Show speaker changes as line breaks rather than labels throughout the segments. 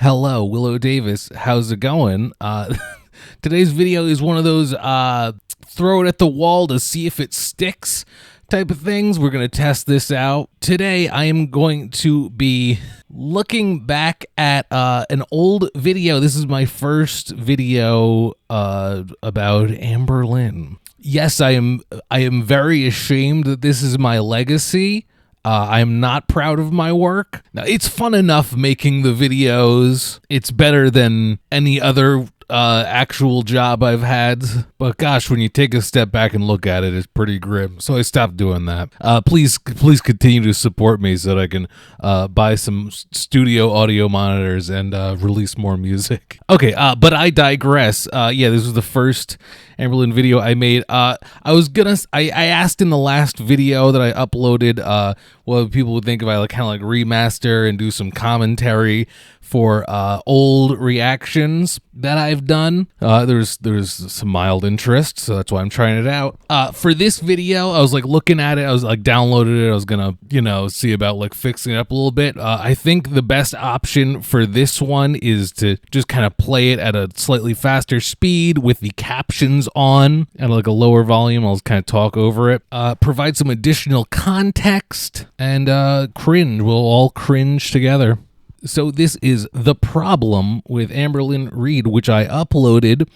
Hello, Willow Davis. How's it going? Today's video is one of those throw it at the wall to see if it sticks type of things. We're going to test this out. Today, I am going to be looking back at an old video. This is my first video about Amberlynn. Yes, I am very ashamed that this is my legacy. I'm not proud of my work. Now, it's fun enough making the videos. It's better than any other actual job I've had. But gosh, when you take a step back and look at it, it's pretty grim. So I stopped doing that. Please continue to support me so that I can buy some studio audio monitors and release more music. Okay, but I digress. Yeah, this was the first Amberlynn video I made. I asked in the last video that I uploaded what people would think if I kind of remaster and do some commentary for old reactions that I've done. There's some mild interest, so that's why I'm trying it out. For this video, I was looking at it. I was downloaded it. I was gonna see about fixing it up a little bit. I think the best option for this one is to just kind of play it at a slightly faster speed with the captions on at a lower volume. I'll just kind of talk over it. Provide some additional context and cringe. We'll all cringe together. So this is The Problem with Amberlynn Reid, which I uploaded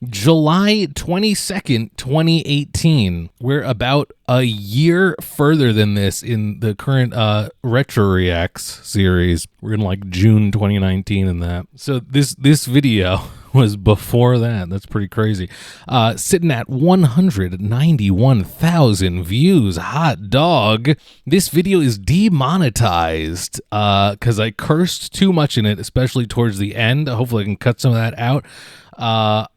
July 22nd, 2018. We're about a year further than this in the current Retro Reacts series. We're in June 2019 in that. So this video was before that. That's pretty crazy. Sitting at 191,000 views. Hot dog. This video is demonetized because I cursed too much in it, especially towards the end. Hopefully I can cut some of that out. I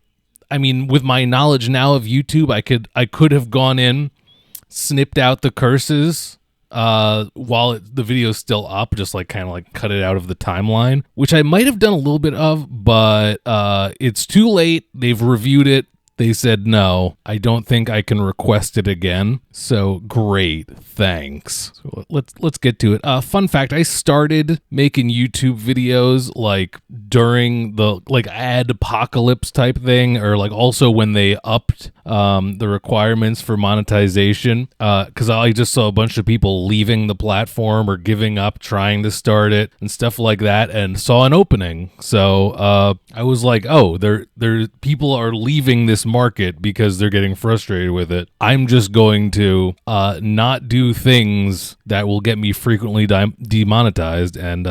mean, with my knowledge now of YouTube, I could have gone in, snipped out the curses while the video's still up, just kind of cut it out of the timeline, which I might have done a little bit of, but it's too late. They've reviewed it. They said no. I don't think I can request it again. So great, thanks. So let's get to it. Fun fact: I started making YouTube videos during the ad apocalypse type thing, or also when they upped the requirements for monetization. Because I just saw a bunch of people leaving the platform or giving up trying to start it and stuff like that, and saw an opening. So I was like, oh, there people are leaving this market because they're getting frustrated with it. I'm just going to not do things that will get me frequently demonetized and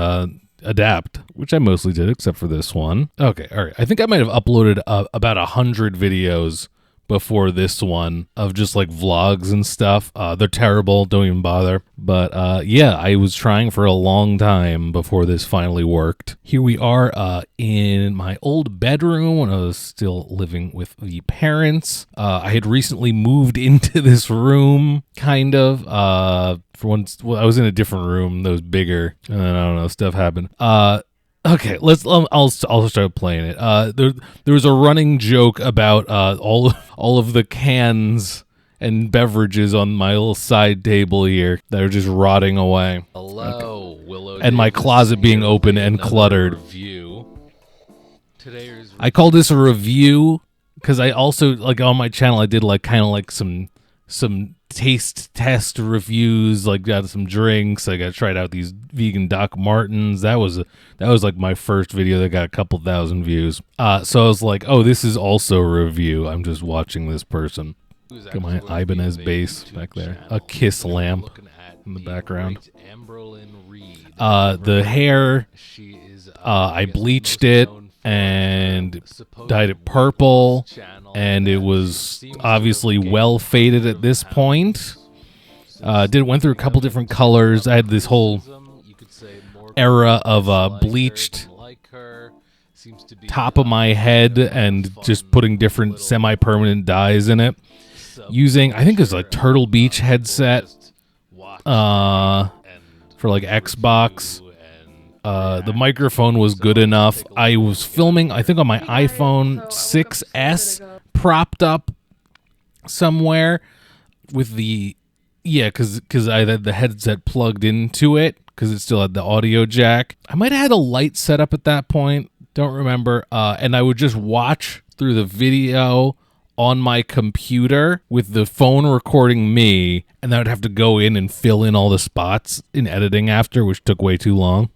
adapt, which I mostly did except for this one. Okay, all right. I think I might have uploaded about 100 videos before this one of just vlogs and stuff. They're terrible, don't even bother. But yeah, I was trying for a long time before this finally worked. Here we are in my old bedroom when I was still living with the parents. I had recently moved into this room, kind of. For once, well, I was in a different room that was bigger, and then I don't know, stuff happened. Okay, I'll start playing it. There was a running joke about all of the cans and beverages on my little side table here that are just rotting away.
Hello, okay. WiLLo
and my closet being open and cluttered. I call this a review because I also on my channel I did some taste test reviews, got some drinks. I got tried out these vegan Doc Martens. That was my first video that got a couple thousand views. So I was like, oh, this is also a review. I'm just watching this person. Got my Ibanez bass back there. A Kiss lamp in the background. The hair, I bleached it and dyed it purple, and it was obviously well faded at this point. Went through a couple different colors. I had this whole era of bleached top of my head and just putting different semi-permanent dyes in it. Using, I think it was a Turtle Beach headset for Xbox. The microphone was good enough. I was filming, I think, on my iPhone 6S propped up somewhere with the, because I had the headset plugged into it because it still had the audio jack. I might have had a light set up at that point. Don't remember. And I would just watch through the video on my computer with the phone recording me, and I would have to go in and fill in all the spots in editing after, which took way too long.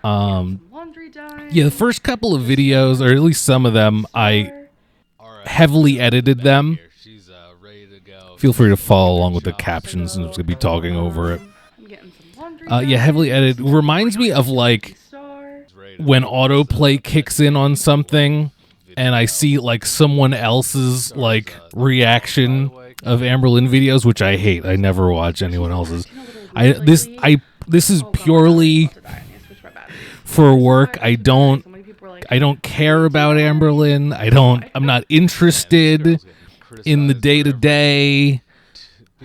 Laundry done.
Yeah, the first couple of videos, or at least some of them, I heavily edited them. Feel free to follow along with the captions, and I'm just gonna be talking over it.
I'm getting some laundry
Yeah, heavily edited. Reminds me of like when autoplay kicks in on something, and I see like someone else's like reaction of Amberlynn videos, which I hate. I never watch anyone else's. This is purely for work. I don't care about Amberlynn. I'm not interested in the day-to-day,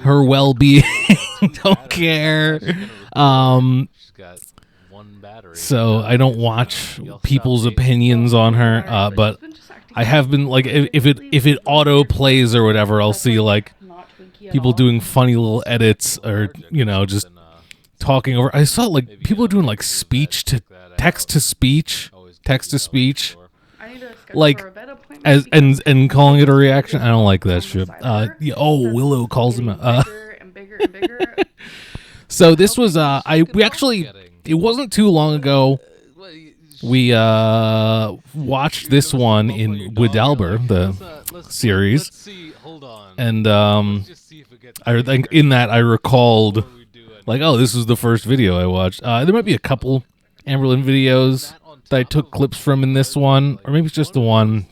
her well-being. Don't care. So I don't watch people's opinions on her, but I have been like, if it auto plays or whatever, I'll see like people doing funny little edits, or just talking over. I saw like people doing like text to speech, like and calling it a reaction. I don't like that shit. WiLLo calls him So this was it wasn't too long ago we watched this one in WiLLo, the series, and I think in that I recalled like, oh, this was the first video I watched. There might be a couple Amberlynn videos that I took clips from in this one, or maybe it's just the one.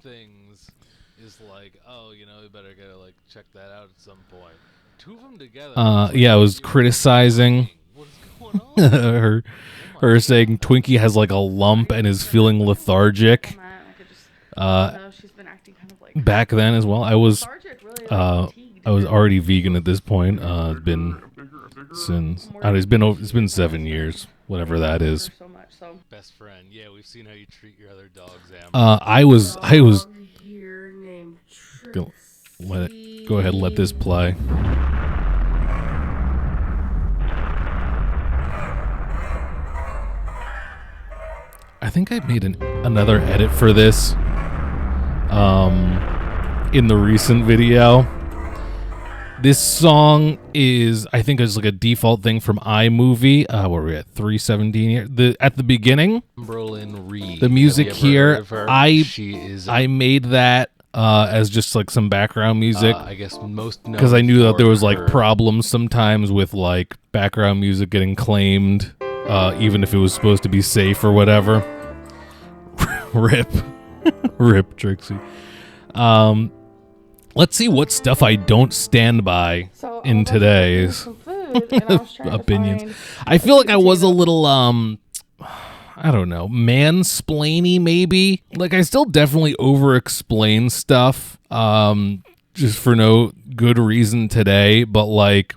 Yeah, I was criticizing her saying Twinkie has like a lump and is feeling lethargic. Back then as well, I was already vegan at this point. It's been 7 years, whatever that is.
Best friend, yeah, we've seen how you treat your other dogs.
I was. Go ahead, let this play. I think I made another edit for this in the recent video. This song is, I think, it's like a default thing from iMovie. Where are we at? 317 here. At the beginning,
Amberlynn Reed.
The music here, I made that as just like some background music.
I guess most
because I knew that there was like problems sometimes with like background music getting claimed, even if it was supposed to be safe or whatever. Rip Trixie. Let's see what stuff I don't stand by in today's opinions. I feel like I was a little, I don't know, mansplainy maybe. Like I still definitely over-explain stuff, just for no good reason today. But like,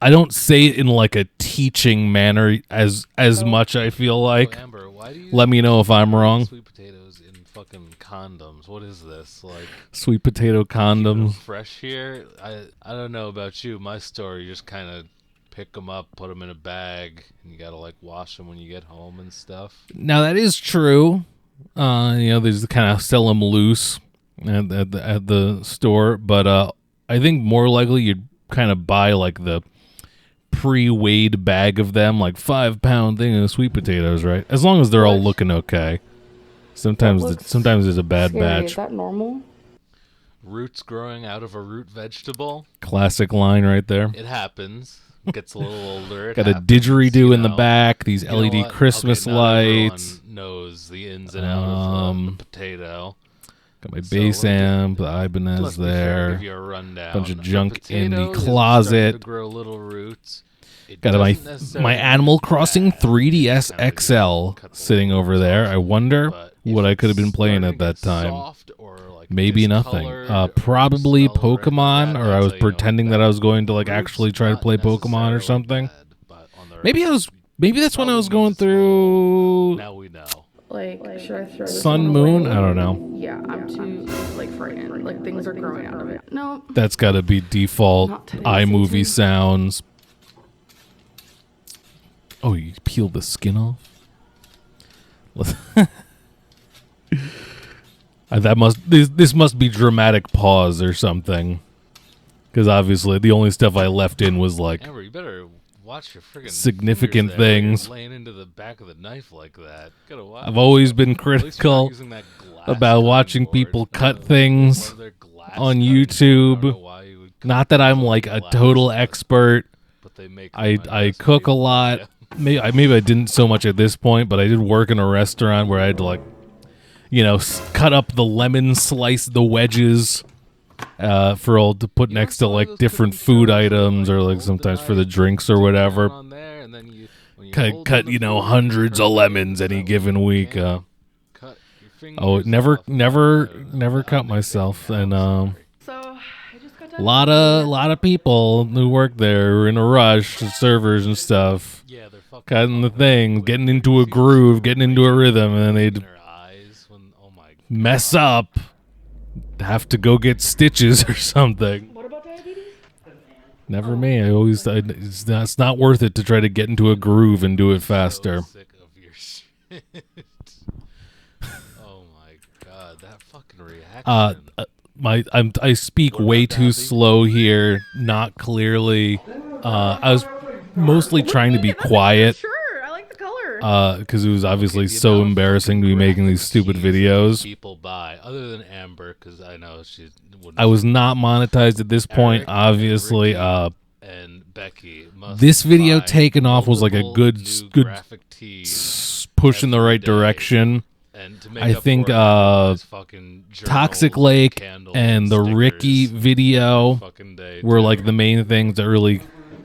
I don't say it in like a teaching manner as much. I feel like.
Amber, why do you
let me know if I'm wrong.
Sweet potatoes in fucking condoms. What is this like?
Sweet potato condoms.
Fresh here. I don't know about you. My story, you just kind of pick them up, put them in a bag, and you gotta like wash them when you get home and stuff.
Now that is true. They just kind of sell them loose at the store, but I think more likely you'd kind of buy like the pre-weighed bag of them, like 5-pound thing of sweet potatoes, right? As long as they're all looking okay. Sometimes there's a bad batch.
Is that normal?
Roots growing out of a root vegetable.
Classic line right there.
It happens. Gets a little older.
Got a didgeridoo in the back. These LED Christmas lights.
Everyone knows the ins and outs of the potato.
Got my bass amp, the Ibanez there.
Give you a rundown.
Bunch of junk in the closet.
To grow little roots.
Got my Animal Crossing 3DS XL sitting over there. I wonder what I could have been playing at that time. Maybe nothing. Probably Pokemon, or I was pretending that I was going to like actually try to play Pokemon or something. Maybe that's when I was going through.
Now we know.
Like should I throw this
Sun Moon? I don't know.
Yeah, I'm too like frightened. Like things are growing out of it. No.
That's got to be default iMovie sounds. Oh, you peel the skin off? This must be dramatic pause or something. Because obviously the only stuff I left in was like
Amber, you better watch your friggin'
significant
fingers there when you're
things.
laying into the back of the knife like that. Gotta watch.
I've always been
At least you're not
critical
using that glass
about
cutting
watching
board.
people cut
One
things
of their glass
on
cutting boards. I don't know
YouTube.
why you would cut
Not that
things
I'm
on
like a
glass,
total
but-
expert.
But they make
I
them,
I
guess,
cook a
people.
lot.
Yeah.
Maybe I didn't so much at this point, but I did work in a restaurant where I had to like, cut up the lemon, slice the wedges, for all to put
You know,
next to
some of
like
those
different
cooking
food
shows are
items,
like,
or like
hold the
sometimes for the
knife,
drinks or
dip down
whatever.
on there, and then when you
Cut
hold
cut
in the food,
hundreds
turn
of
it
lemons
so
any
that
given
you
week.
can cut your
Oh,
fingers
never
off.
never cut
I'm
myself,
thinking
and
now, sorry.
So I just got done.
lot of people who work there were in a rush, servers and stuff,
Yeah, they're fucking
cutting the
fucking
thing,
quick.
getting
You
into a
see
groove,
the
getting into a rhythm, and then
rain in
they'd
their eyes when, oh my
mess
God.
up, have to go get stitches or something.
What about diabetes?
Never me. It's not worth it to try to get into a groove and do it faster.
So sick of your shit. Oh my God, that fucking reaction.
I speak
What
way
about
too
that,
slow here, not clearly. I was mostly trying to be quiet
Sure, I like the color.
because it was obviously
The
so
amount of
embarrassing to be making these stupid
graphic tees that
videos.
people buy, other than Amber, because I know she wouldn't.
I was not monetized at this point,
Eric,
obviously.
Ricky, and Becky must
This video
buy
taken off was like a
multiple
good
new
good
graphic tees
push in the
every
right
day.
direction.
And to make
I
up
think
for it, everybody's fucking
Toxic
journals,
Lake
candles,
and the
stickers
Ricky video
fucking day,
were
too.
like the main things that really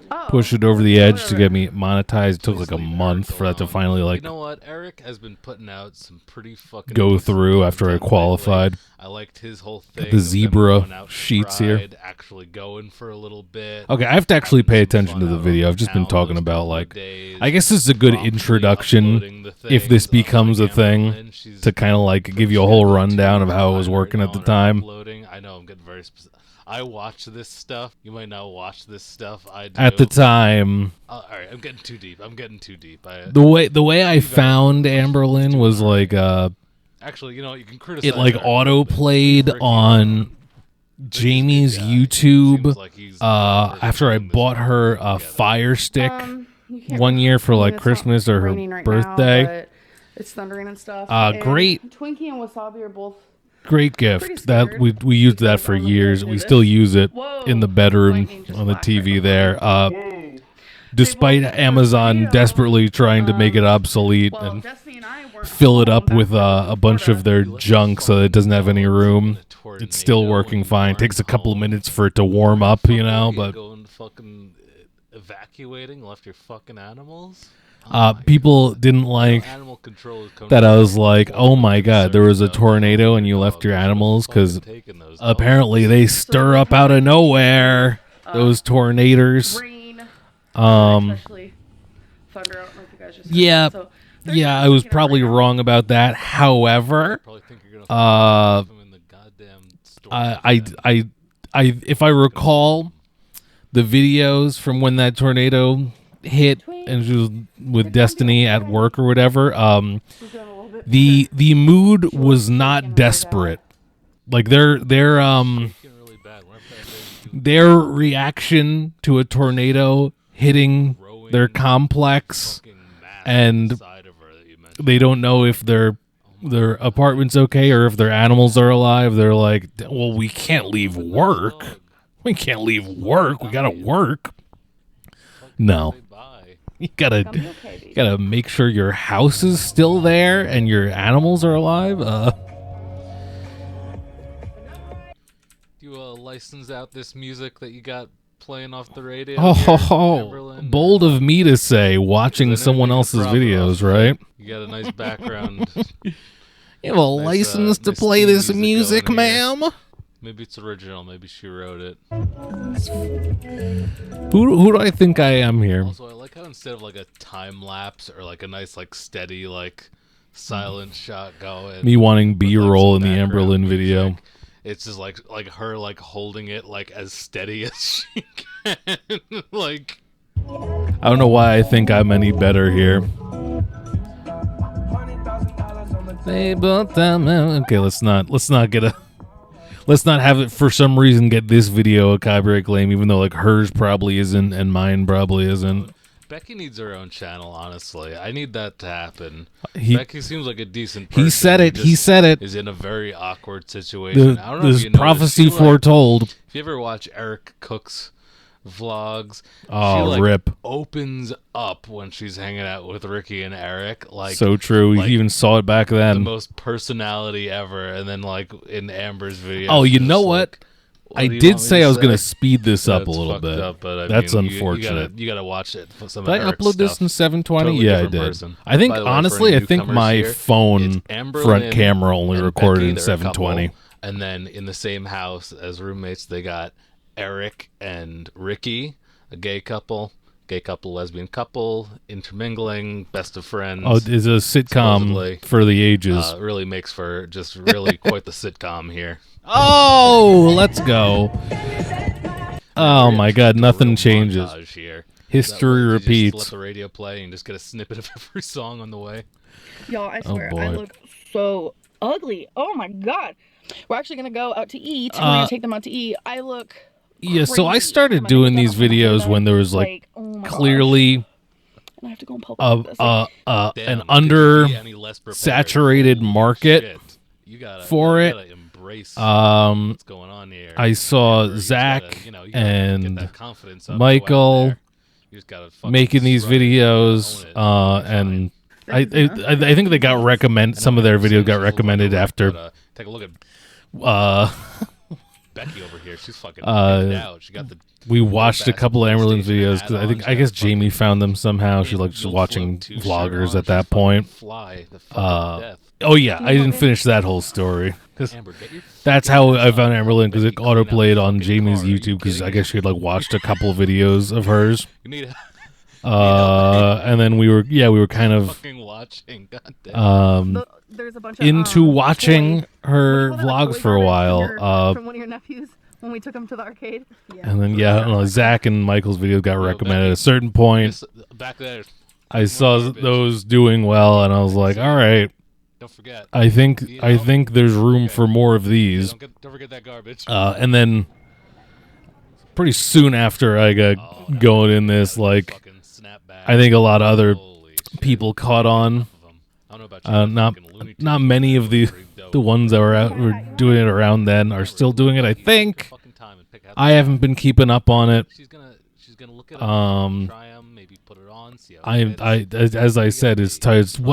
Oh,
pushed it over the edge to
whatever.
get me monetized. It took
Please
like a
leave
month
Eric
for that to
alone.
finally
You
like
know what? Eric has been putting out some pretty fucking
go
decent
through after I
content lately.
qualified.
I liked his whole
Got
thing.
the
of them
zebra
going out to
sheets here.
Pride, actually going for a little bit.
Okay, I have to actually
having
pay
some
attention
fun
to the
out
video.
on
I've just been
town
talking
those
about
couple of
like
days,
I guess this is a good
promptly
introduction
uploading the
if this
things,
becomes a
unlike
thing
Amberlynn, she's
to kind of like give
pretty
you a
sure
whole
like 2
rundown of
years
how it was
behind
working
right
at the
now on her
time.
uploading. I know I'm getting very specific. I watch this stuff. You might not watch this stuff. I do.
At the time,
All right, I'm getting too deep.
the way I found Amberlynn was like
Actually, you know, you can criticize
it like
Eric a little bit.
auto-played
Ricky,
on Jamie's
guy.
YouTube
Seems like he's the person
after I
putting this
bought her a
together.
Fire Stick
You can't-
one year for
I mean,
like
it's not
Christmas or her
raining right
birthday.
now, but it's thundering and stuff.
Great.
Twinkie and Wasabi are both.
Great
Pretty
gift. That
scared
we used that
because
for
I'm gonna
years.
do
We
this.
still use it
Whoa,
in the bedroom
lightning just
on the
flashed right
TV
before
there.
me.
Despite
both did
Amazon
video.
desperately trying to make it obsolete
Well,
and
Destiny and I weren't
fill it
home
up
back
with
then in
a bunch of
Florida.
their
You let
junk so that it doesn't have any
fucking
room.
dogs in a
It's still
tornado
working
when you
fine.
weren't
Takes a couple of
home.
minutes for it to warm up, you know,
Fuck, were
but
going fucking evacuating, left your fucking animals.
people didn't like
Animal control is coming
that I
from
was like,
people
oh my god, there was a
concerned about
tornado and you
your
left your
dogs.
animals because
Fucking taking those dogs.
apparently they stir up out of nowhere. Those tornadoes.
Rain,
Um,
especially thunder out like you guys just said.
yeah,
So they're
yeah,
kinda
I was
taking it
probably
right now.
wrong about that. However,
Probably think you're gonna
uh,
them in the goddamn storm.
I, if I recall, the videos from when that tornado hit and she was with Destiny at work or whatever,
She's doing a little bit
the mood was not desperate. Like
Shaking really bad. What if that thing
their reaction to a tornado hitting their complex,
fucking mass
and
inside of her that you mentioned?
they don't know if their apartment's okay or if their animals are alive. They're like, well, we can't leave work. We can't leave work. We gotta work. No,
Say bye.
you gotta
Gonna be okay, baby.
gotta make sure your house is still there and your animals are alive.
Do you license out this music that you got playing off the radio?
Oh,
here,
ho,
Amberlynn?
bold of me to say, watching
Because I know
someone
you can
else's
profit off
videos,
of
right?
it. You got a nice background.
You have a license to
nice
play
theme
this
music
music,
going here.
ma'am?
Maybe it's original. Maybe she wrote it.
Who do I think I am here?
Also, I like how instead of like a time lapse or like a nice like steady like silent shot going,
Me wanting
with,
B-roll
like,
in the
some
Amberlynn
background
video.
music, it's just like her like holding it like as steady as she can. Like
I don't know why I think I'm any better here. Okay, let's not have it for some reason get this video a copyright claim, even though like hers probably isn't and mine probably isn't.
Becky needs her own channel, honestly. I need that to happen.
He-
Becky seems like a decent person.
He said it. He
just
said it.
is in a very awkward situation. I don't know if
This
you noticed,
prophecy
she, like,
foretold.
if you ever watch Eric Cook's vlogs,
Oh,
she like
rip.
opens up when she's hanging out with Ricky and Eric. Like
So true.
like,
You even saw it back
the
then.
most personality ever. And then like in Amber's video.
Oh, you
she's
know
just
what?
like, what
I
do you
did
want me
say
to
I was going to
say?
speed this up a
That's
little
fucked
bit.
up, but I
That's
mean,
unfortunate.
You gotta watch it. For some
Did
of
I
Eric's
upload this
stuff.
in 720?
Totally
Yeah, I
different
did.
person.
I think
By the way, for
honestly,
any
I think
newcomers
my
here,
phone
it's
front
Amberlynn
camera only
and
recorded
Becky,
in
they're a
720.
couple, and then in the same house as roommates, they got Eric and Ricky, a gay couple, lesbian couple, intermingling, best of friends.
Oh, it's a sitcom
supposedly.
for the ages.
Really makes for just really quite the sitcom here.
Oh, let's go. Oh my God,
Just a
nothing
real
changes.
montage here.
History
That way, you just
repeats.
let the radio play and just get a snippet of every song on the way.
Y'all, I
Oh,
swear,
boy.
I look so ugly. Oh my god. We're actually gonna go out to eat. We're gonna take them out to eat. I look
Yeah, so I
crazy.
started
My
doing
makeup,
these
my hair
videos
done.
when there was like
oh my gosh.
clearly
And I have to go and pull back this. Like,
Damn,
an
could you be any
under
less prepared?
saturated
Holy
market
shit. You gotta,
for
you
it.
gotta embrace
Um,
what's going on here.
I saw
Amber, you just
Zach
gotta, you gotta
and
get that confidence up, go out
Michael
there. You just gotta fucking
making these
strut it,
videos,
own it. You'll be
and
fine.
I think they got recommend. Some of their videos got recommended after.
Take a look at
Uh,
Becky over here. She's fucking
Uh,
picked out. She got the
we watched a couple of
basketball
Amberlynn
station
videos
hat
because
on.
I guess
She's got
Jamie
fucking
found them somehow. She like just
You'll
watching
float 2 shirt
vloggers
on.
at that
She's fucking
point.
Fly the fucking death.
Oh yeah, I didn't finish that whole story because
Amber, get your
that's
fucking
how
ass
I
up.
found Amberlynn because it
Becky, clean out
autoplayed
the
on
fucking
Jamie's
car. Are you
YouTube because I
kidding
guess she had like watched a couple of videos of hers.
You need
And then we were kind of
fucking watching. God damn.
there's a bunch of
into watching
toy-
her
what do you call that, like
vlogs
toy
for a
garbage from
while.
from one of your nephews when we took him to the arcade. Yeah.
And then I don't know, Zach and Michael's videos got recommended at a
Becky,
certain point.
Just back there.
I saw those doing well, and I was like, all right,
Don't forget.
I think there's room for more of
Yeah,
these.
don't forget that garbage.
And then pretty soon after I got going in this, like
Fucking snapback.
I think a lot of other
Holy shit.
people caught on.
Enough of 'em. I don't know about you,
Not
fucking Looney Tunes
not many of the
pretty dope.
the ones that were doing it around then are still doing it. I think
Fucking time and pick out
I haven't been keeping up on it.
She's gonna look at try 'em, maybe put it on, see how it fits.
As I said, it's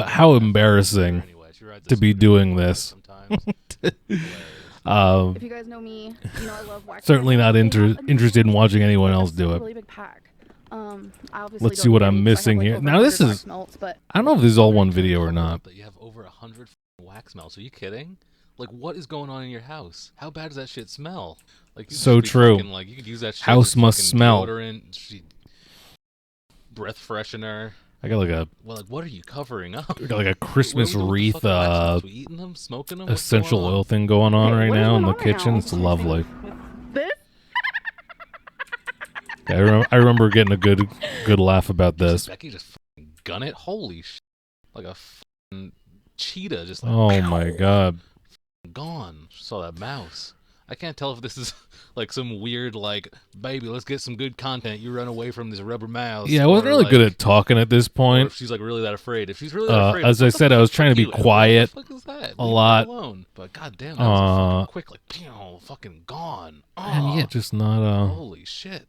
how embarrassing
Anyway, she rides a
to be
scooter
doing this.
sometimes.
Um,
If you guys know me, you know I love waxing.
certainly not
myself. I have a
interested in watching anyone else do it.
Really big pack. I obviously
Let's
don't
see what
need
I'm
any 'cause I have,
missing
like,
here.
over
Now, this
100
is-
wax melts, but
I don't know if this is all one video or not.
That you have over 100 wax melts. Are you kidding? Like, what is going on in your house? How bad does that shit smell? Like, you
So
should be
true.
fucking, like, you could use that shit
House
as
must
fucking
smell.
deodorant, breath freshener.
I got like a
Well, like, what are you covering up?
Christmas
What are we doing with
wreath
the fucking wax melts? We eating them, smoking them? What's
essential
going on?
oil thing going on
Hey,
right
what is
now in
going
the
on right
kitchen.
now?
It's lovely.
this
I remember getting a good laugh about this.
Becky just fucking gun it. Holy shit! Like a fucking cheetah, just like
Oh my god.
gone. Saw that mouse. I can't tell if this is like some weird, like, baby, let's get some good content. You run away from this rubber mouse.
Yeah, I wasn't
or,
really good
like,
at talking at this
or
point.
if she's like really that afraid. If she's really that afraid,
As
what
I
the
said, I was
fuck
trying to be
you, Amber?
quiet
What the fuck is that?
a
Leave me
lot.
alone. But goddamn, that was fucking quick. Like, fucking gone.
And yeah, just not
Holy shit.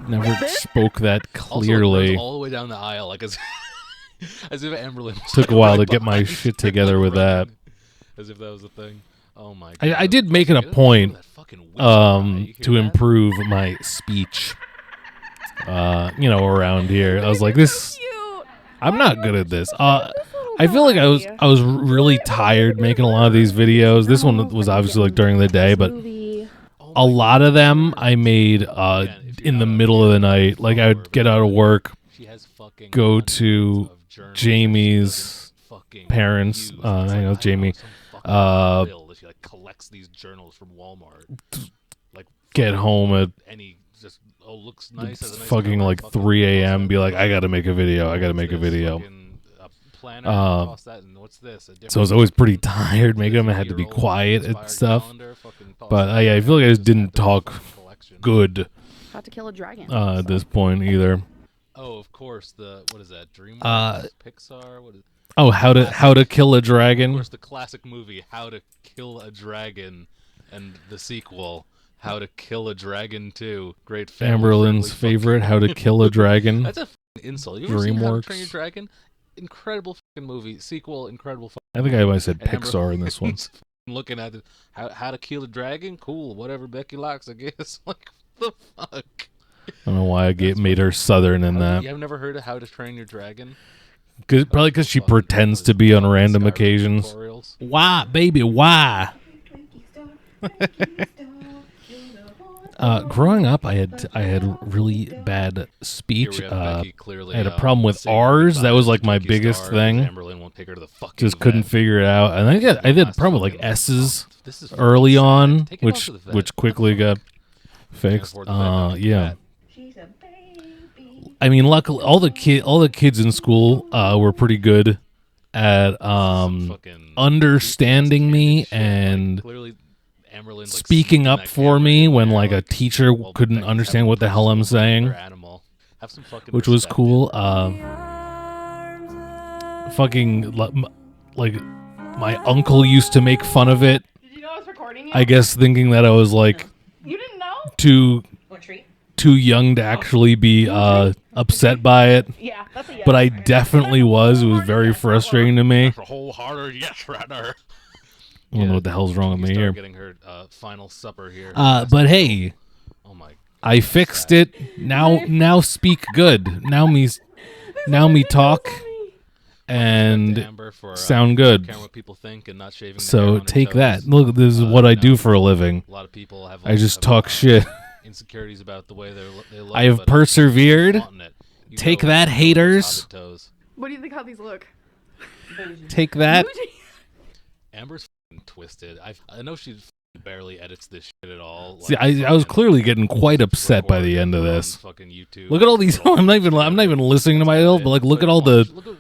never spoke that
Also, it
clearly.
runs all the way down the aisle, like as as if Amberlynn was,
Took
like,
a while
right
to get my
behind
shit
her,
together with that.
running, as if that was a thing. Oh my god.
I did make it a
Also,
point
that fucking whistle cry. You hear
to
that?
improve my speech. Around here. I was like, this I'm not good at this. I feel like I was really tired making a lot of these videos. This one was obviously like during the day, but a lot of them I made in the middle of the night. Like I would get out of work,
She has fucking
go
hundreds
to
of journals
Jamie's
fucking
parents,
views.
I
It's
know
like,
Jamie,
some fucking bill that she like collects these journals from Walmart. Like
get home at
any just looks nice.
It's fucking like 3 a.m. Be like, I gotta make a video. I gotta make a video.
Planner, toss that, and what's this?
So I was always pretty tired making them. I had to be quiet and stuff. But yeah, I feel like I just didn't talk good
How to Kill a Dragon.
at this point either.
Oh, of course. What is that? DreamWorks, Pixar. What is?
Oh, How to Kill a Dragon.
Of course, the classic movie How to Kill a Dragon, and the sequel How to Kill a Dragon 2. Great.
Amberlynn's favorite, How to Kill a Dragon.
That's a fucking insult. You ever seen How to Train Your
DreamWorks.
Dragon? Incredible fucking movie. Sequel, incredible.
I think I might have said
And
Pixar in this one.
Looking at it, how to kill a dragon? Cool. Whatever Becky likes, I guess. Like, what the fuck?
I don't know why I made her Southern in that.
You have never heard of How to Train Your Dragon?
Probably because she pretends to be on random
Skyrim
occasions.
tutorials.
Why, baby? Why? Growing up, I had really bad speech.
Here we have Becky clearly,
I had a problem with
singing
R's. That was
goodbye
like
to
my
Twinkie
biggest
Star,
thing.
and Amberlynn won't take her to the fucking
Just couldn't
vet.
figure it out. And I had a problem with like S's
This is
early
fucking
on,
sad. Take it off to the vet.
which quickly got fixed.
afford the vet, don't take the
Yeah.
vet.
She's a baby.
I mean, luckily, all the kids in school were pretty good at
Fucking
understanding me
shit. Like,
and
clearly Amberlynn's, like,
speaking
sneaking
up
that
for
camera
me
in
when
there,
like a teacher
while
couldn't
Becky's
understand
having
what the hell I'm
personal
saying,
with her animal. Have some fucking
which was
respect,
cool.
dude.
Fucking like my uncle used to make fun of it.
Did you know I was recording you?
I guess thinking that I was like
You didn't know?
too
Want a treat?
too young to actually be upset by it.
Yeah, that's a yes.
But I definitely was. It was very frustrating to me.
A wholehearted yes right there.
I don't know what the hell's wrong with me here.
Getting her final supper here.
But hey,
Oh my.
I fixed it. Now speak good. Now me talk and
Amber for,
sound good.
caring what people think and not shaving the hair
So
on their
take that.
toes.
Look, this is what I do for a living.
A lot of people have.
I just
have,
talk shit.
Insecurities about the way they look.
I have
but
persevered.
flaunting it. You
Take
go
that,
with
haters.
top of toes.
What do you think how these look?
Take that.
Amber's f***ing twisted. I know she barely edits this shit at all.
See,
Like,
I was
fucking
clearly getting quite upset by the end of
on
this.
fucking YouTube.
Look at all these. I'm not even listening to myself, but like, look at all the.
Look at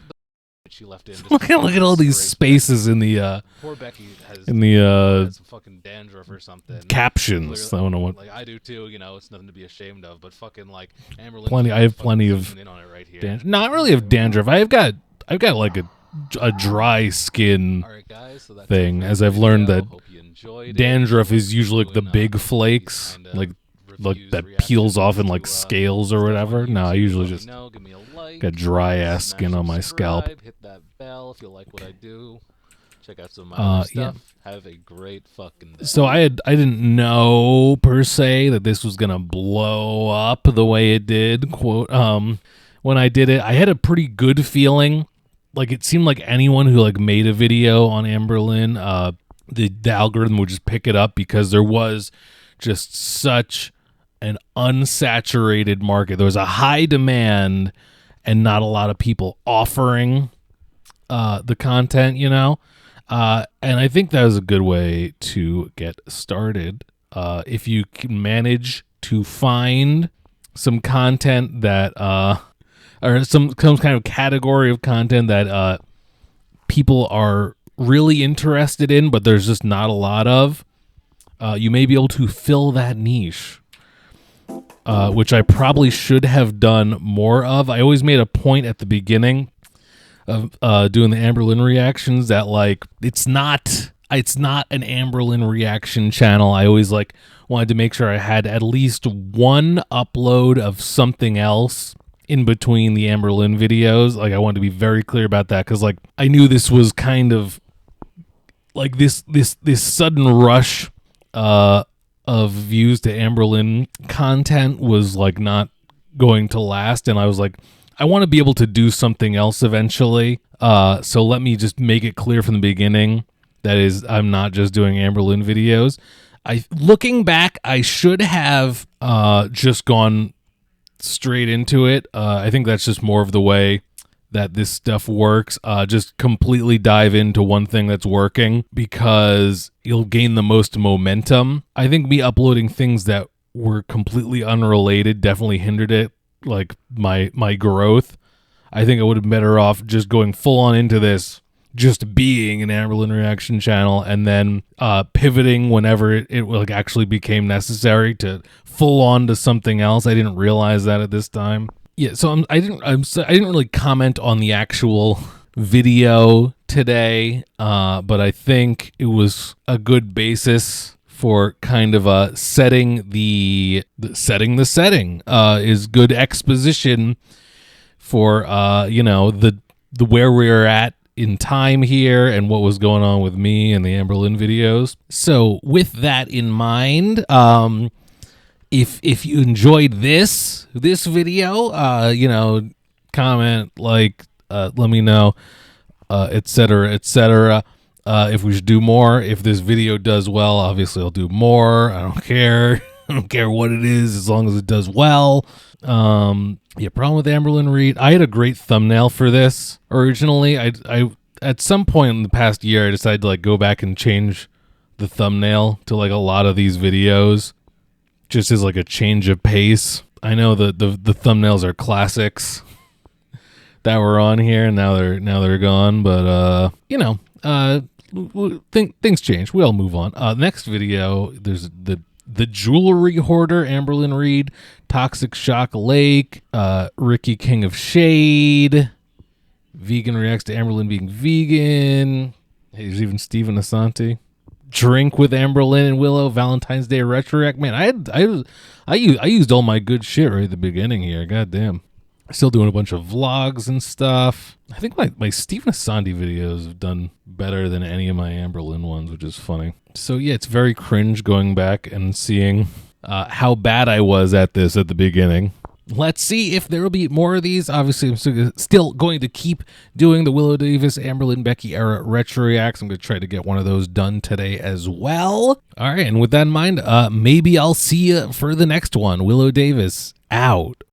she left in. Just
Look at all these
disgrace.
spaces in the
Poor Becky has
had
some fucking dandruff or something.
captions. I don't know what.
Like I do too, you know, it's nothing to be ashamed of. But fucking like Amberlynn,
Plenty. I have plenty of.
in on it right here.
Not really of dandruff. I've got like a dry skin
All right, guys. So that's
thing,
it for
as
the
I've learned
video.
that
Hope you enjoyed it.
dandruff is
We're
usually like the
doing,
big
these
flakes,
kinda
like
reviews,
that peels off in like
reactions to,
scales or
stuff on
whatever. No, I
YouTube.
usually
Let me
just
know. Give me a like.
got dry ass
Smash
skin on my scalp.
subscribe, hit that bell if you like what I do. Check out some of my other
Yeah.
stuff. Have a great fucking day.
So I didn't know per se that this was gonna blow up the way it did. Quote when I did it, I had a pretty good feeling. Like it seemed like anyone who like made a video on Amberlynn, the algorithm would just pick it up because there was just such an unsaturated market. There was a high demand and not a lot of people offering the content, you know? And I think that was a good way to get started. If you can manage to find some content that, or some kind of category of content that people are really interested in, but there's just not a lot of, you may be able to fill that niche. Which I probably should have done more of. I always made a point at the beginning of doing the Amberlynn reactions that like it's not an Amberlynn reaction channel. I always like wanted to make sure I had at least one upload of something else in between the Amberlynn videos. Like I wanted to be very clear about that because like I knew this was kind of like this sudden rush of views to Amberlynn content was like not going to last, and I was like, I want to be able to do something else eventually. So let me just make it clear from the beginning that is I'm not just doing Amberlynn videos. Looking back, I should have just gone straight into it. I think that's just more of the way that this stuff works. Just completely dive into one thing that's working because you'll gain the most momentum. I think me uploading things that were completely unrelated definitely hindered it, like my growth. I think I would have been better off just going full on into this, just being an Amberlynn reaction channel, and then pivoting whenever it like actually became necessary to full on to something else. I didn't realize that at this time. Yeah, so I didn't really comment on the actual video today, but I think it was a good basis for kind of setting the setting is good exposition for the where we're at in time here and what was going on with me and the Amberlynn videos. So with that in mind, if you enjoyed this video, comment, like, let me know, etc., etc. If we should do more. If this video does well, obviously I'll do more. I don't care. I don't care what it is, as long as it does well. Yeah, problem with Amberlynn Reid. I had a great thumbnail for this originally. I at some point in the past year, I decided to like go back and change the thumbnail to like a lot of these videos, just as like a change of pace. I know the thumbnails are classics that were on here, and now they're gone. But things change. We all move on. Next video, there's the jewelry hoarder, Amberlynn Reid, Toxic Shock Lake, Ricky King of Shade, Vegan reacts to Amberlynn being vegan. Hey, there's even Steven Asante. Drink with Amberlynn and WiLLo, Valentine's Day retro react. Man, I used all my good shit right at the beginning here. Goddamn. Still doing a bunch of vlogs and stuff. I think my Steven Asante videos have done better than any of my Amberlynn ones, which is funny. So yeah, it's very cringe going back and seeing how bad I was at this at the beginning. Let's see if there will be more of these. Obviously, I'm still going to keep doing the WiLLo Davis, Amberlynn Becky era retro reacts. I'm going to try to get one of those done today as well. All right, and with that in mind, maybe I'll see you for the next one. WiLLo Davis, out.